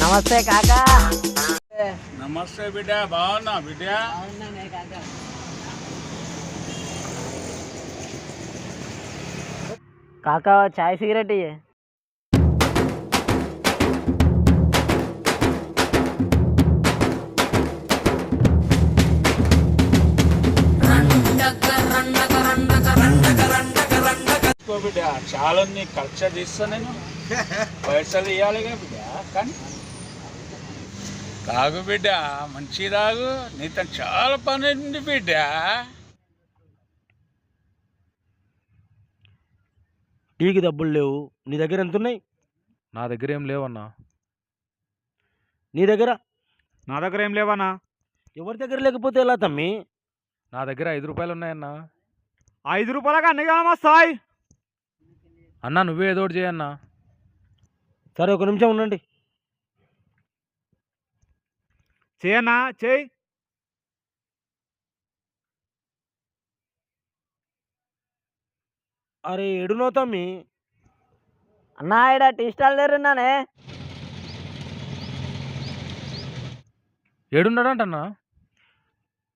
నమస్తే కాకా. నమస్తే బిడ్డ, బాగున్నా బిడ్డ? కాకా చాయ్ సిగరెట్ ఇయ్యే. బిడ్డ చాలా ఖర్చు తీస్తా, నేను పైసలు ఇవ్వాలి బిడ్డ. కానీ తాగు బిడ్డ, మంచి తాగు, నీతో చాలా పని ఉంది బిడ్డ. టీకి డబ్బులు లేవు, నీ దగ్గర ఎంత ఉన్నాయి? నా దగ్గర ఏం లేవన్నా. నీ దగ్గర? నా దగ్గర ఏం లేవన్నా. ఎవరి దగ్గర లేకపోతే ఎలా తమ్మి? నా దగ్గర 5 రూపాయలు ఉన్నాయన్నా. 5 రూపాయలకి అన్ని కామస్తాయి అన్నా, నువ్వే ఏదో ఒకటి చేయన్నా. సరే, ఒక నిమిషం ఉండండి. చేయన్నా, చేయి. అరే ఎడునో తమ్మి? అన్నా ఇక్కడ టీ స్టాల్ దగ్గర ఉన్నానే. ఏడున్నాడంటన్నా?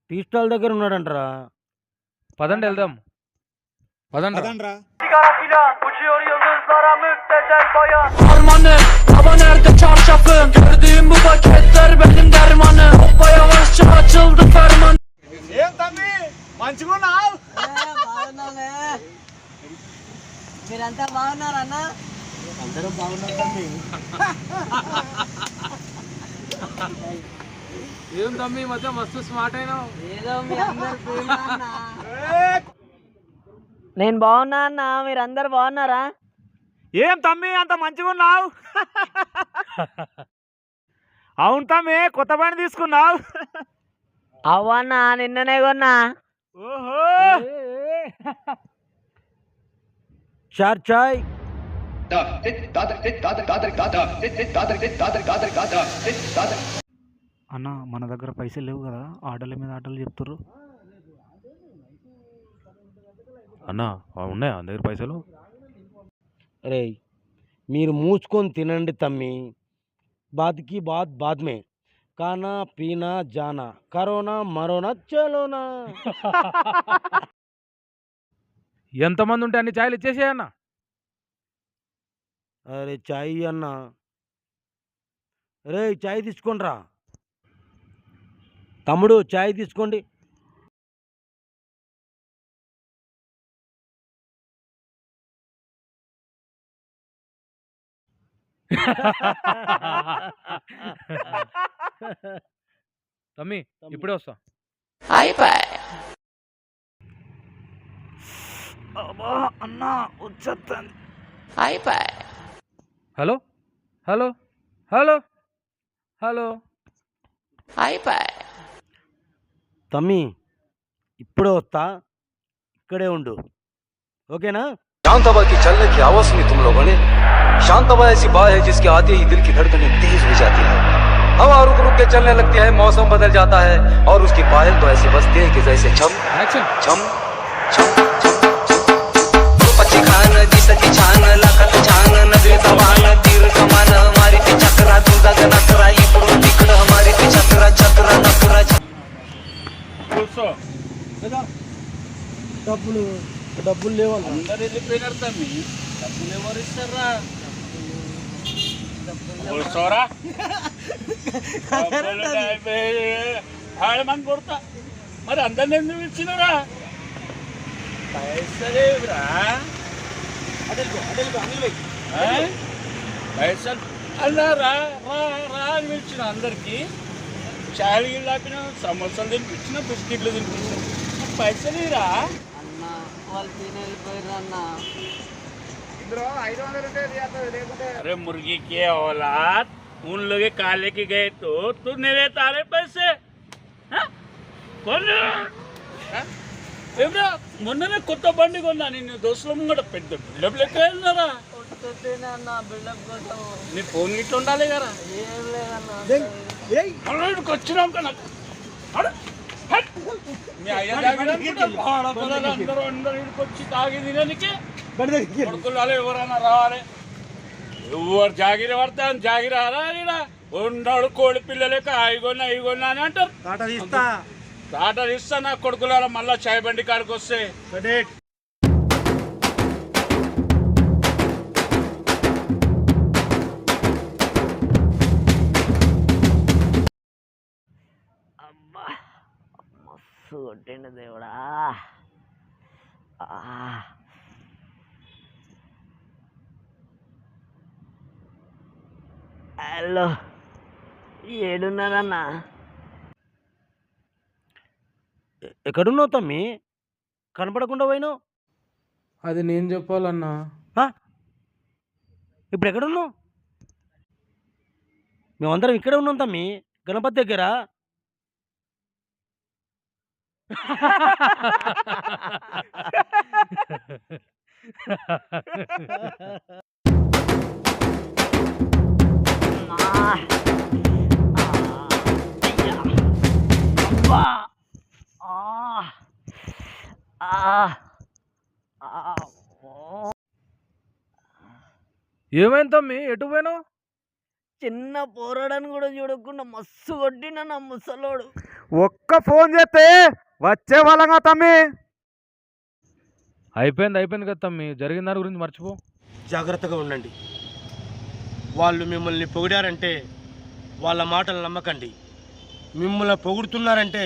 టీ స్టాల్ దగ్గర ఉన్నాడంటరా. పదండి వెళ్దాం. పదండి. Uçuyor yıldızlara müptezel bayan. Harmanım, hava nerede çarşafım? Gördüğüm bu paketler benim dermanım. Hoppa yavaşça açıldı ferman. ఏం తమ్మి మంచిగా ఉన్నావు? బాగున్నానే. మీరంతా బాగున్నారన్నా? అందరూ బాగున్నారు తమ్మి. ఏం తమ్మి, మధ్య మస్తు స్మార్ట్ అయినావు. ఏదో మీ అందరు ప్రేమ అన్న. నేను బాగున్నా అన్న, మీరందరు బాగున్నారా? ఏం తమ్మి అంత మంచిగా ఉన్నావు? అవును తమ్మి, కొత్త బండి తీసుకున్నావు? అవ్వన్నా, నిన్ననే కొన్నా. ఓహో, చార్ చాయ్. అన్న మన దగ్గర పైసలు లేవు కదా, ఆటల మీద ఆటలు చెప్తారు. అన్నా ఉన్నాయా నా దగ్గర పైసలు? రే మీరు మూసుకొని తినండి తమ్మి. బాత్కి బాత్ బాద్ మే, కానా పీనా జానా, కరోనా మరోనా చలోనా. ఎంతమంది ఉంటే అన్ని ఛాయలు ఇచ్చేసేయన్నా. అరే చాయ్ అన్న. రే చాయ్ తీసుకోండి రా తమ్ముడు, చాయ్ తీసుకోండి. తమ్మి ఇప్పుడే వస్తా. అన్న వచ్చేస్తాను. Hello hello hello hello. తమ్మి ఇప్పుడే వస్తా, ఇక్కడే ఉండు, ఓకేనా? शांत हवा की चलने की आवाज सुनी तुम लोगों ने? शांत हवा ऐसी बात है जिसके आते ही दिल की धड़कनें तेज हो जाती है। हवा रुक रुक के चलने लगती है, मौसम बदल जाता है और उसकी पायल तो ऐसे बजती है कि जैसे छम యాక్షన్. छम छम पक्षी खान दिसती छान लाखात छान नजरे सवान तीर कमान हमारी ती चक्रा तुझा नकरा इकडून तिकडं हमारी ती चक्रा चक्रा नकरा. కూర్చో. డబ్బులు డబ్బులు లేవన్నా. అందరు వెళ్ళిపోయినారు తమ్మి, డబ్బులు ఎవరు ఇస్తారా? కూర్చోరా. మంది కొడతా, మరి అందరిని ఎందుకు ఇచ్చినరా? పైసలేవురా, పైసలు అన్నారా? రా రా అని పిలిచిన అందరికి. చాయలు గిళ్ళు ఆపిన, సమోసాలు తినిపించిన, బిస్కెట్లు తినిపించిన, పైసలు రా. అన్న వాళ్ళు తిని వెళ్ళిపోయారు అన్న. अरे मुर्गी के औलाद, उन लोग कहा लेके गए तो तू नहीं लेता रहे पैसे? మొన్ననే కొత్త బండి కొన్నా, నిన్ను దోస్తుల ముంగట పెద్ద బిల్డప్ లెక్క వెళ్ళినారా? బిల్డప్ కోసం నీ ఫోన్ గిట్ల ఉండాలి కదా. ఏం లేదన్న. వచ్చినాక నాకు మీ అయ్య అందరూ ఇక్కడికి వచ్చి తాగి తినడానికి కొడుకులు ఎవరైనా రావాలి. ఎవరు జాగిరి పడతా జాగిరి రారా? ఉన్నాడు కోడి పిల్లలకి అయిగొన్నా అయిగొన్నా అని అంటారు. టాటా ఇస్తా నా కొడుకులారా, మళ్ళా చాయ్ బండి కాడికి వస్తే అబ్బా మస్తు కొట్టిండు దేవుడా. హలో, ఏడున్నారన్నా? ఎక్కడున్నావు తమ్మి? కనపడకుండా పోయినావు. అది నేను చెప్పాలన్నా. ఇప్పుడు ఎక్కడున్నావు? మేమందరం ఇక్కడే ఉన్నాం తమ్మి, గణపతి దగ్గర. ఏమైంది తమ్మి, ఎటు పోయినావు? చిన్న పోరాడని కూడా చూడకుండా మస్తు కొట్టిన నా ముసలోడు. ఒక్క ఫోన్ చేస్తే వచ్చే వాళ్ళంగా తమ్మి. అయిపోయింది కదా తమ్మి, జరిగిన దాని గురించి మర్చిపో. జాగ్రత్తగా ఉండండి. వాళ్ళు మిమ్మల్ని పొగిడారంటే వాళ్ళ మాటలు నమ్మకండి. మిమ్మల్ని పొగుడుతున్నారంటే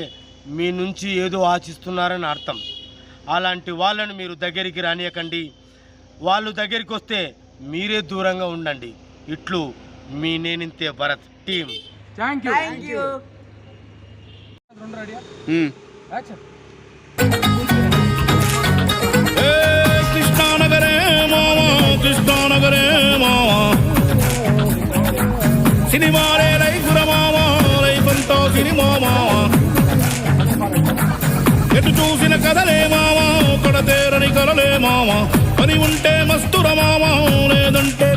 మీ నుంచి ఏదో ఆశిస్తున్నారని అర్థం. అలాంటి వాళ్ళని మీరు దగ్గరికి రానియకండి. వాళ్ళు దగ్గరికి వస్తే మీరే దూరంగా ఉండండి. ఇట్లు మీ నేనింతే భరత్ టీం. Thank you. కృష్ణానగరే మావా, కృష్ణానగరే మావా, సినిమాలే రైతుల మావా, రైతంతో సినిమా మావా, ఎటు చూసిన కథలే మావా, కొడతేరని కలలే మావా, పని ఉంటే మస్తుర మావా, లేదంటే